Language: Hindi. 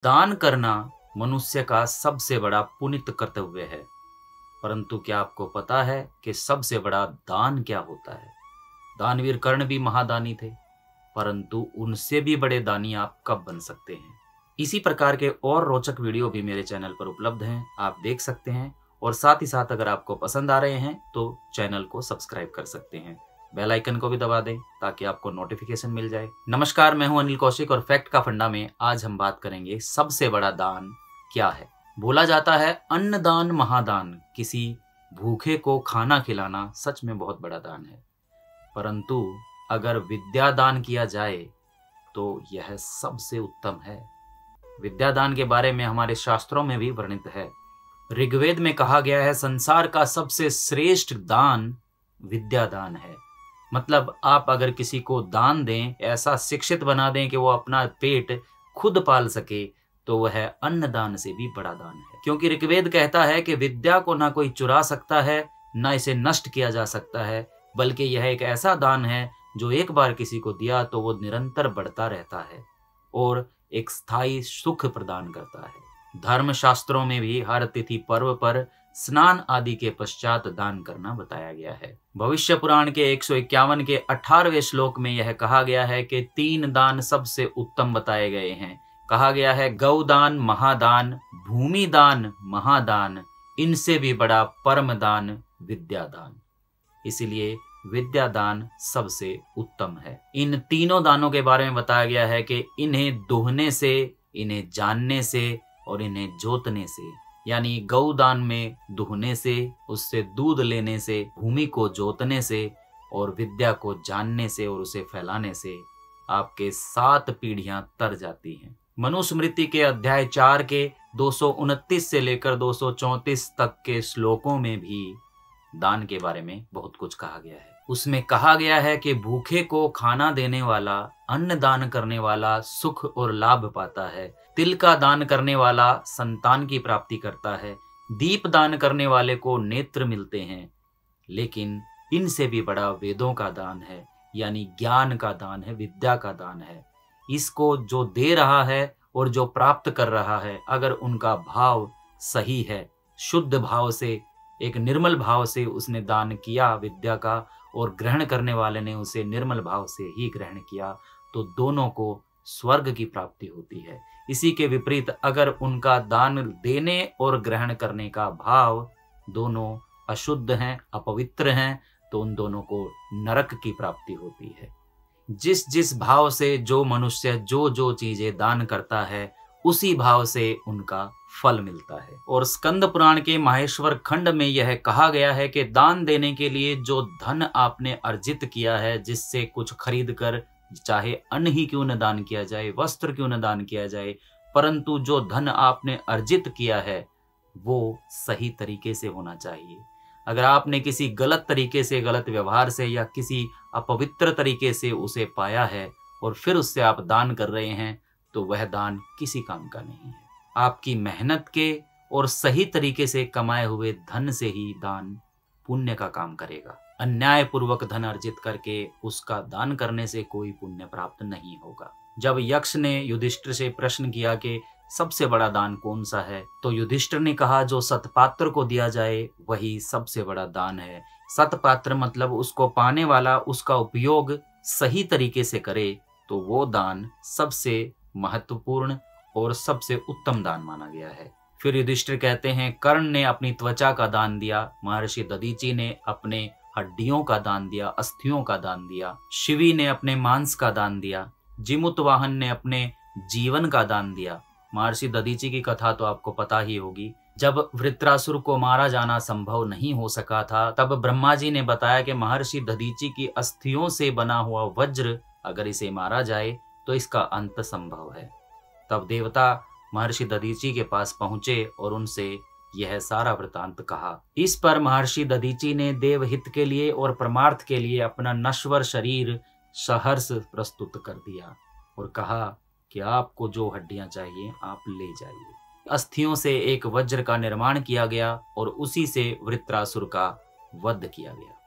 दान करना मनुष्य का सबसे बड़ा पुनीत कर्तव्य है, परंतु क्या आपको पता है कि सबसे बड़ा दान क्या होता है? दानवीर कर्ण भी महादानी थे, परंतु उनसे भी बड़े दानी आप कब बन सकते हैं? इसी प्रकार के और रोचक वीडियो भी मेरे चैनल पर उपलब्ध हैं, आप देख सकते हैं। और साथ ही साथ अगर आपको पसंद आ रहे हैं तो चैनल को सब्सक्राइब कर सकते हैं, बेल आइकन को भी दबा दें ताकि आपको नोटिफिकेशन मिल जाए। नमस्कार, मैं हूं अनिल कौशिक और फैक्ट का फंडा में आज हम बात करेंगे सबसे बड़ा दान क्या है। बोला जाता है अन्नदान महादान, किसी भूखे को खाना खिलाना सच में बहुत बड़ा दान है, परंतु अगर विद्या दान किया जाए तो यह सबसे उत्तम है। विद्या दान के बारे में हमारे शास्त्रों में भी वर्णित है। ऋग्वेद में कहा गया है संसार का सबसे श्रेष्ठ दान विद्या दान है। मतलब आप अगर किसी को दान दें, ऐसा शिक्षित बना दें कि वो अपना पेट खुद पाल सके, तो वह अन्नदान से भी बड़ा दान है। क्योंकि ऋग्वेद कहता है कि विद्या को ना कोई चुरा सकता है, ना इसे नष्ट किया जा सकता है, बल्कि यह एक ऐसा दान है जो एक बार किसी को दिया तो वो निरंतर बढ़ता रहता है और एक स्थायी सुख प्रदान करता है। धर्म शास्त्रों में भी हर तिथि पर्व पर स्नान आदि के पश्चात दान करना बताया गया है। भविष्य पुराण के 151 के 18वें श्लोक में यह कहा गया है कि 3 दान सबसे उत्तम बताए गए हैं। कहा गया है गौदान महादान, भूमि दान महादान, इनसे भी बड़ा परम दान विद्या दान। इसलिए विद्या दान सबसे उत्तम है। इन तीनों दानों के बारे में बताया गया है कि इन्हें दोहने से, इन्हें जानने से और इन्हें जोतने से, यानी गौदान में दुहने से, उससे दूध लेने से, भूमि को जोतने से और विद्या को जानने से और उसे फैलाने से आपके 7 पीढ़ियां तर जाती हैं। मनुस्मृति के अध्याय 4 के 229 से लेकर 234 तक के श्लोकों में भी दान के बारे में बहुत कुछ कहा गया है। उसमें कहा गया है कि भूखे को खाना देने वाला, अन्न दान करने वाला सुख और लाभ पाता है। तिल का दान करने वाला संतान की प्राप्ति करता है। दीप दान करने वाले को नेत्र मिलते हैं। लेकिन इनसे भी बड़ा वेदों का दान है, यानी ज्ञान का दान है, विद्या का दान है। इसको जो दे रहा है और जो प्राप्त कर रहा है, अगर उनका भाव सही है, शुद्ध भाव से, एक निर्मल भाव से उसने दान किया विद्या का, और ग्रहण करने वाले ने उसे निर्मल भाव से ही ग्रहण किया, तो दोनों को स्वर्ग की प्राप्ति होती है। इसी के विपरीत अगर उनका दान देने और ग्रहण करने का भाव दोनों अशुद्ध हैं, अपवित्र हैं, तो उन दोनों को नरक की प्राप्ति होती है। जिस जिस भाव से जो मनुष्य जो जो चीजें दान करता है, उसी भाव से उनका फल मिलता है। और स्कंद पुराण के माहेश्वर खंड में यह कहा गया है कि दान देने के लिए जो धन आपने अर्जित किया है, जिससे कुछ खरीद कर, चाहे अन्न ही क्यों न दान किया जाए, वस्त्र क्यों न दान किया जाए, परंतु जो धन आपने अर्जित किया है वो सही तरीके से होना चाहिए। अगर आपने किसी गलत तरीके से, गलत व्यवहार से या किसी अपवित्र तरीके से उसे पाया है और फिर उससे आप दान कर रहे हैं, तो वह दान किसी काम का नहीं है। आपकी मेहनत के और सही तरीके से कमाए हुए धन से ही दान पुण्य का काम करेगा। अन्याय पूर्वक धन अर्जित करके उसका दान करने से कोई पुण्य प्राप्त नहीं होगा। जब यक्ष ने युधिष्ठिर से प्रश्न किया कि सबसे बड़ा दान कौन सा है, तो युधिष्ठिर ने कहा जो सत्पात्र को दिया जाए वही सबसे बड़ा दान है। सत्पात्र मतलब उसको पाने वाला उसका उपयोग सही तरीके से करे, तो वो दान सबसे महत्वपूर्ण और सबसे उत्तम दान माना गया है। फिर युधिष्ठिर कहते हैं कर्ण ने अपनी त्वचा का दान दिया, महर्षि दधीचि ने अपने हड्डियों का दान दिया, अस्थियों का दान दिया, शिवी ने अपने मांस का दान दिया, जिमुतवाहन ने अपने जीवन का दान दिया। महर्षि दधीचि की कथा तो आपको पता ही होगी। जब वृत्रासुर को मारा जाना संभव नहीं हो सका था, तब ब्रह्मा जी ने बताया कि महर्षि दधीचि की अस्थियों से बना हुआ वज्र अगर इसे मारा जाए तो इसका अंत संभव है। तब देवता महर्षि दधीचि के पास पहुंचे और उनसे यह सारा वृतांत कहा। इस पर महर्षि दधीचि ने देवहित के लिए और परमार्थ के लिए अपना नश्वर शरीर सहर्ष प्रस्तुत कर दिया और कहा कि आपको जो हड्डियां चाहिए आप ले जाइए। अस्थियों से एक वज्र का निर्माण किया गया और उसी से वृत्रासुर का वध किया गया।